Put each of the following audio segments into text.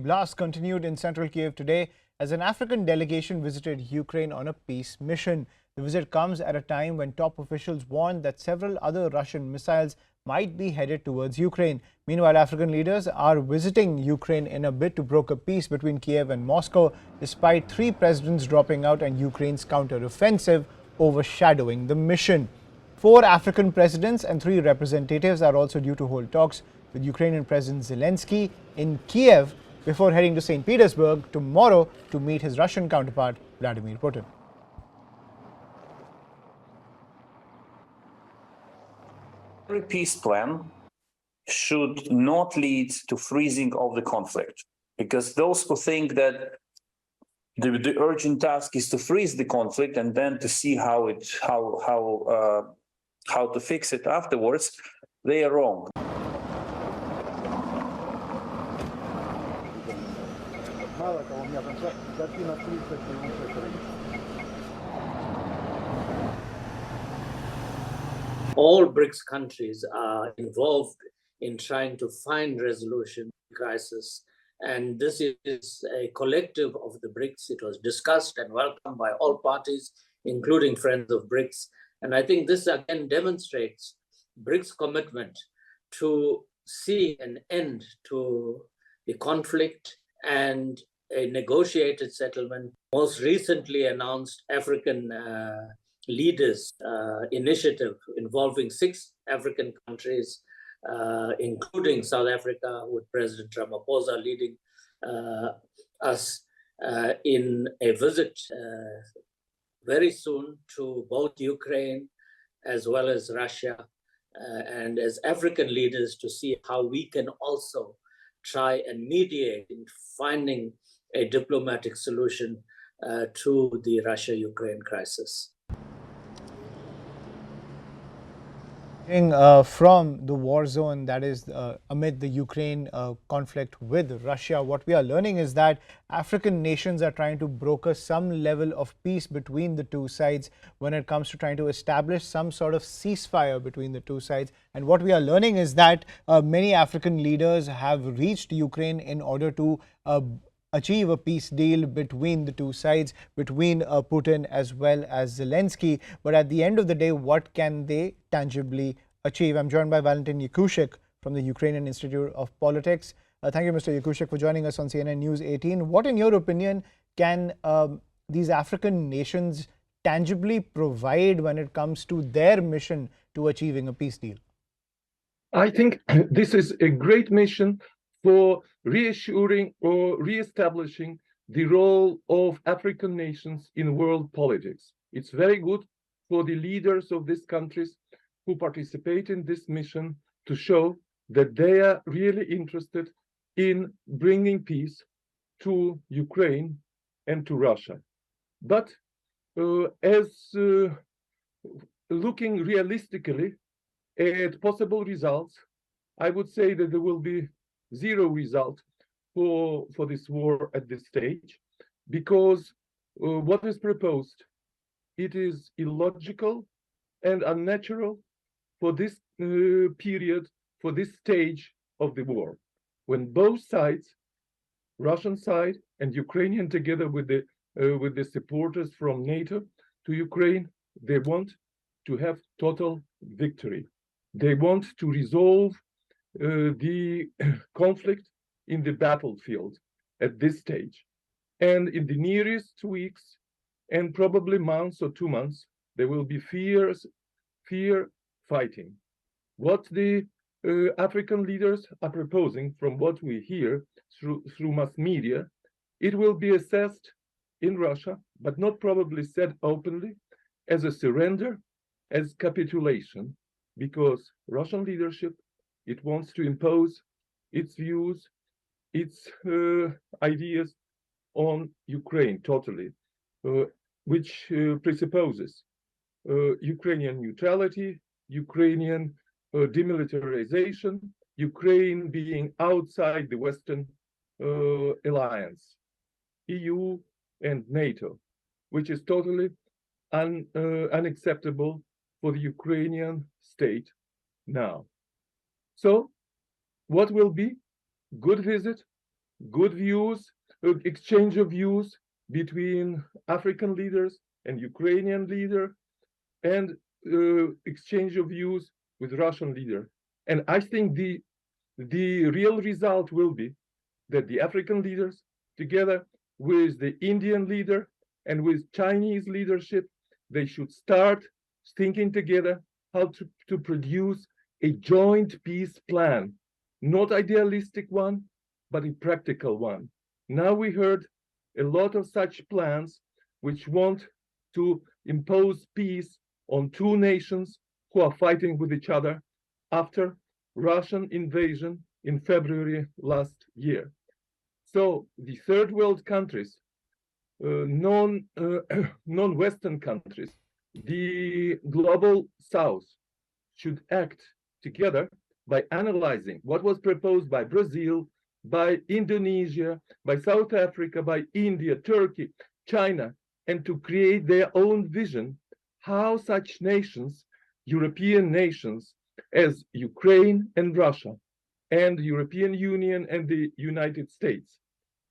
blasts continued in central Kyiv today as an African delegation visited Ukraine on a peace mission. The visit comes at a time when top officials warned that several other Russian missiles might be headed towards Ukraine. Meanwhile, African leaders are visiting Ukraine in a bid to broker peace between Kyiv and Moscow, despite three presidents dropping out and Ukraine's counter-offensive overshadowing the mission. 4 African presidents and 3 representatives are also due to hold talks with Ukrainian President Zelensky in Kyiv before heading to St. Petersburg tomorrow to meet his Russian counterpart, Vladimir Putin. Every peace plan should not lead to freezing of the conflict, because those who think that the urgent task is to freeze the conflict and then to see how to fix it afterwards, they are wrong. All BRICS countries are involved in trying to find resolution to the crisis. And this is a collective of the BRICS. It was discussed and welcomed by all parties, including friends of BRICS. And I think this again demonstrates BRICS' commitment to see an end to the conflict and a negotiated settlement. Most recently announced African leaders initiative involving 6 African countries, including South Africa, with President Ramaphosa leading us in a visit very soon to both Ukraine as well as Russia, and as African leaders to see how we can also try and mediate in finding a diplomatic solution to the Russia-Ukraine crisis. From the war zone, that is amid the Ukraine conflict with Russia, what we are learning is that African nations are trying to broker some level of peace between the two sides when it comes to trying to establish some sort of ceasefire between the two sides. And what we are learning is that many African leaders have reached Ukraine in order to achieve a peace deal between the two sides, between Putin as well as Zelensky. But at the end of the day, what can they tangibly achieve? I'm joined by Valentin Yakushik from the Ukrainian Institute of Politics. Thank you, Mr. Yakushik, for joining us on CNN News 18. What, in your opinion, can these African nations tangibly provide when it comes to their mission to achieving a peace deal? I think this is a great mission for reassuring or reestablishing the role of African nations in world politics. It's very good for the leaders of these countries who participate in this mission to show that they are really interested in bringing peace to Ukraine and to Russia. But looking realistically at possible results, I would say that there will be zero result for this war at this stage, because what is proposed, it is illogical and unnatural for this period, for this stage of the war, when both sides, Russian side and Ukrainian, together with the supporters from NATO to Ukraine, they want to have total victory. They want to resolve the conflict in the battlefield at this stage. And in the nearest weeks and probably months or 2 months, there will be fear fighting. What the African leaders are proposing, from what we hear through mass media, it will be assessed in Russia, but not probably said openly, as a surrender, as capitulation, because Russian leadership, it wants to impose its views, its ideas on Ukraine totally, which presupposes Ukrainian neutrality, Ukrainian demilitarization, Ukraine being outside the Western alliance, EU and NATO, which is totally unacceptable for the Ukrainian state now. So what will be? Good visit good views, exchange of views between African leaders and Ukrainian leader, and exchange of views with Russian leader. And I think the real result will be that the African leaders, together with the Indian leader and with Chinese leadership, they should start thinking together how to produce a joint peace plan, not idealistic one, but a practical one. Now we heard a lot of such plans which want to impose peace on two nations who are fighting with each other after Russian invasion in February last year. So the third world countries, non-Western countries, the global South should act together by analyzing what was proposed by Brazil, by Indonesia, by South Africa, by India, Turkey, China, and to create their own vision how such nations, European nations, as Ukraine and Russia, and the European Union and the United States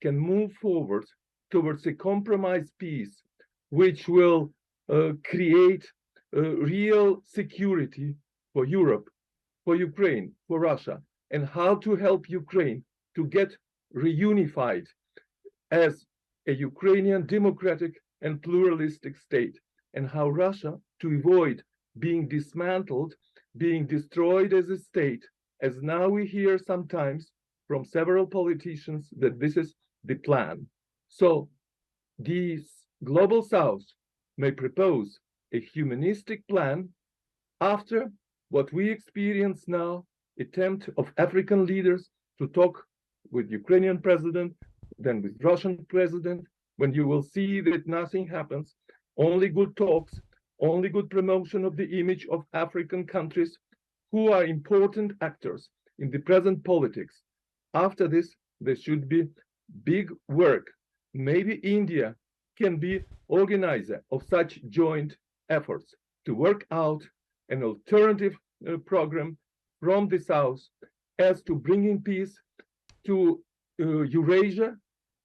can move forward towards a compromise peace which will create real security for Europe, for Ukraine, for Russia, and how to help Ukraine to get reunified as a Ukrainian democratic and pluralistic state, and how Russia to avoid being dismantled, being destroyed as a state, as now we hear sometimes from several politicians that this is the plan. So this global South may propose a humanistic plan after what we experience now, attempt of African leaders to talk with Ukrainian president, then with Russian president, when you will see that nothing happens, only good talks, only good promotion of the image of African countries who are important actors in the present politics. After this, there should be big work. Maybe India can be organizer of such joint efforts to work out an alternative program from the South as to bringing peace to Eurasia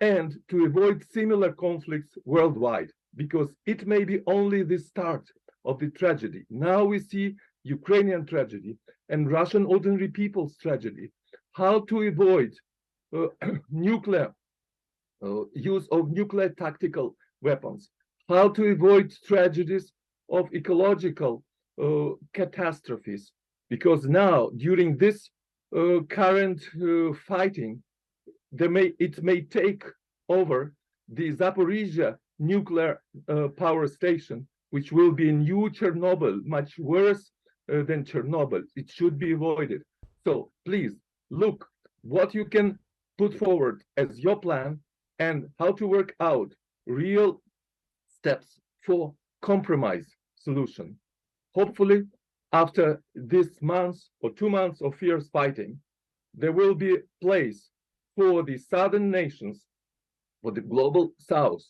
and to avoid similar conflicts worldwide, because it may be only the start of the tragedy. Now we see Ukrainian tragedy and Russian ordinary people's tragedy. How to avoid nuclear use of nuclear tactical weapons, how to avoid tragedies of ecological catastrophes, because now during this current fighting, it may take over the Zaporizhia nuclear power station, which will be a new Chernobyl, much worse than Chernobyl. It should be avoided. So please look what you can put forward as your plan and how to work out real steps for compromise solution. Hopefully, after this month or 2 months of fierce fighting, there will be a place for the southern nations, for the global South,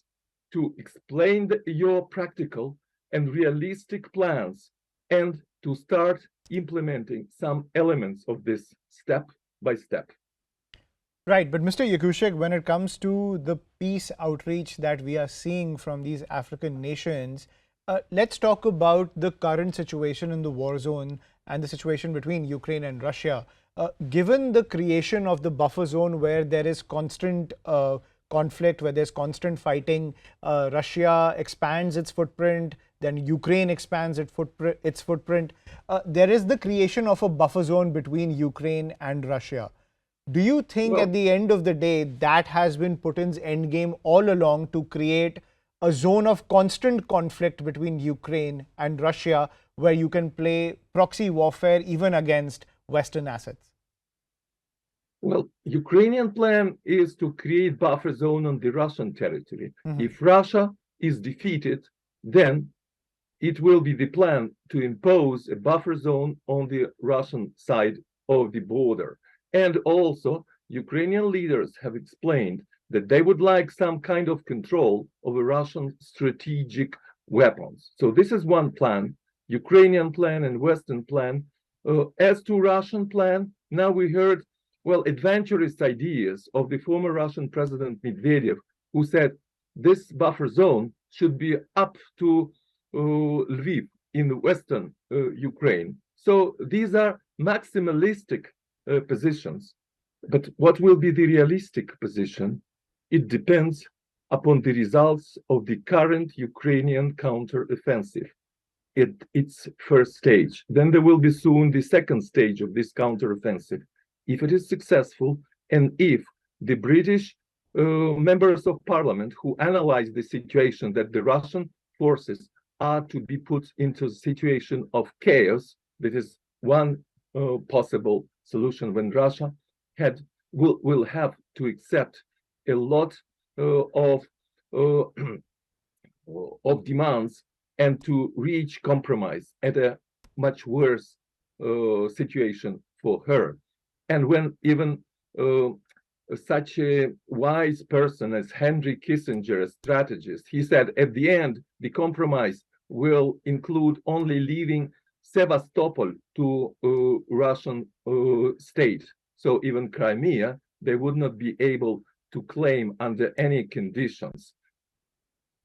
to explain your practical and realistic plans and to start implementing some elements of this step by step. Right, but Mr. Yakushek, when it comes to the peace outreach that we are seeing from these African nations, let's talk about the current situation in the war zone and the situation between Ukraine and Russia. Given the creation of the buffer zone where there is constant conflict, where there's constant fighting, Russia expands its footprint, then Ukraine expands its footprint. There is the creation of a buffer zone between Ukraine and Russia. Do you think at the end of the day that has been Putin's endgame all along, to create a zone of constant conflict between Ukraine and Russia where you can play proxy warfare even against Western assets? Well, Ukrainian plan is to create buffer zone on the Russian territory. If Russia is defeated, then it will be the plan to impose a buffer zone on the Russian side of the border. And also, Ukrainian leaders have explained that they would like some kind of control over Russian strategic weapons. So this is one plan, Ukrainian plan and Western plan. As to Russian plan, now we heard well, adventurous ideas of the former Russian President Medvedev, who said this buffer zone should be up to Lviv in western Ukraine. So these are maximalistic positions. But what will be the realistic position? It depends upon the results of the current Ukrainian counteroffensive at its first stage. Then there will be soon the second stage of this counteroffensive. If it is successful, and if the British members of parliament who analyze the situation that the Russian forces are to be put into a situation of chaos, that is one possible solution when Russia will have to accept a lot of demands and to reach compromise at a much worse situation for her. And when even such a wise person as Henry Kissinger, a strategist, he said at the end, the compromise will include only leaving Sevastopol to Russian state. So even Crimea, they would not be able to claim under any conditions.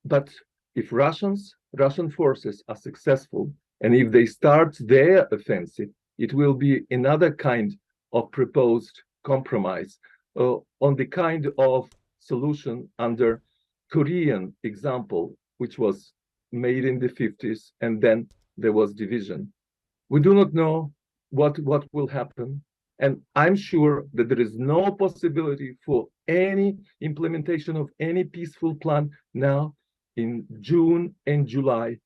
But if Russian forces are successful, and if they start their offensive, it will be another kind of proposed compromise on the kind of solution under Korean example, which was made in the 50s, and then there was division. We do not know what will happen, and I'm sure that there is no possibility for any implementation of any peaceful plan now in June and July.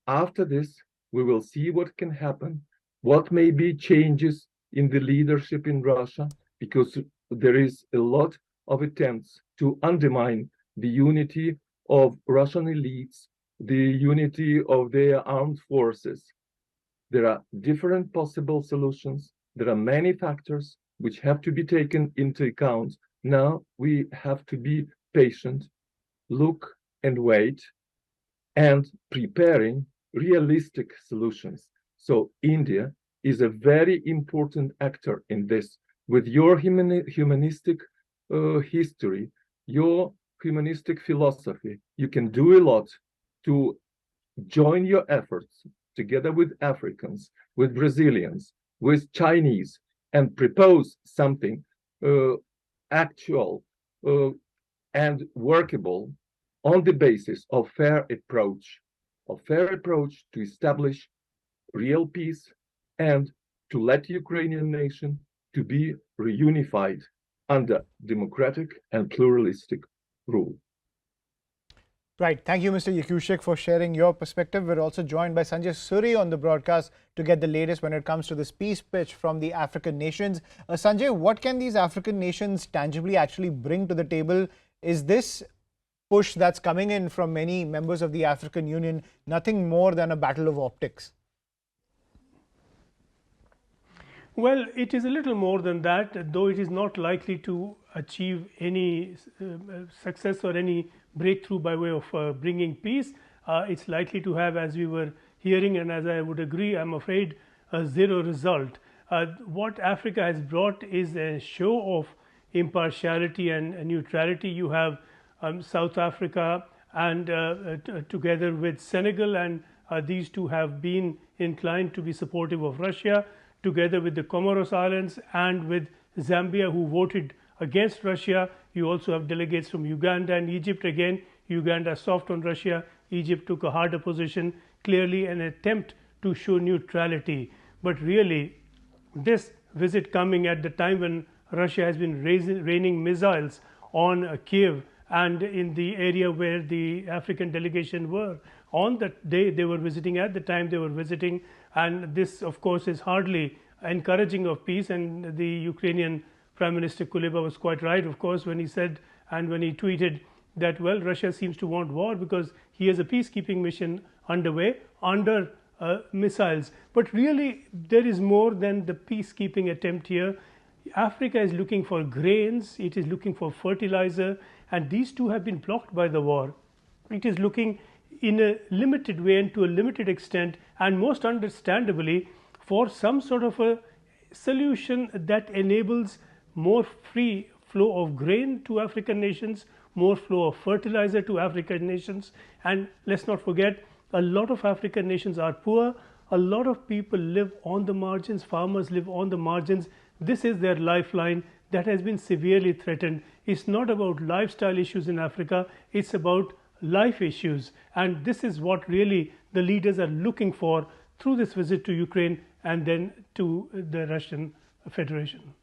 After this, we will see what can happen, what may be changes in the leadership in Russia, because there is a lot of attempts to undermine the unity of Russian elites, the unity of their armed forces. There are different possible solutions. There are many factors which have to be taken into account. Now we have to be patient, look and wait, and preparing realistic solutions. So India is a very important actor in this. With your humanistic history, your humanistic philosophy, you can do a lot to join your efforts together with Africans, with Brazilians, with Chinese, and propose something actual and workable on the basis of fair approach to establish real peace and to let Ukrainian nation to be reunified under democratic and pluralistic rule. Right. Thank you, Mr. Yakushik, for sharing your perspective. We're also joined by Sanjay Suri on the broadcast to get the latest when it comes to this peace pitch from the African nations. Sanjay, what can these African nations tangibly actually bring to the table? Is this push that's coming in from many members of the African Union nothing more than a battle of optics? Well, it is a little more than that, though it is not likely to achieve any success or any breakthrough by way of bringing peace. It's likely to have, as we were hearing, and as I would agree, I'm afraid, a zero result. What Africa has brought is a show of impartiality and neutrality. You have South Africa and together with Senegal, and these two have been inclined to be supportive of Russia, together with the Comoros Islands and with Zambia, who voted against Russia. You also have delegates from Uganda and Egypt. Again, Uganda soft on Russia, Egypt took a harder position, clearly an attempt to show neutrality. But really, this visit coming at the time when Russia has been raining missiles on Kyiv and in the area where the African delegation were, on that day they were visiting, at the time they were visiting, and this of course is hardly encouraging of peace. And the Ukrainian Prime Minister Kuleba was quite right, of course, when he said and when he tweeted that, well, Russia seems to want war because he has a peacekeeping mission underway under missiles. But really there is more than the peacekeeping attempt here. Africa is looking for grains, it is looking for fertilizer, and these two have been blocked by the war. It is looking in a limited way and to a limited extent, and most understandably, for some sort of a solution that enables more free flow of grain to African nations, more flow of fertilizer to African nations. And let's not forget, a lot of African nations are poor. A lot of people live on the margins, farmers live on the margins. This is their lifeline that has been severely threatened. It's not about lifestyle issues in Africa, it's about life issues. And this is what really the leaders are looking for through this visit to Ukraine and then to the Russian Federation.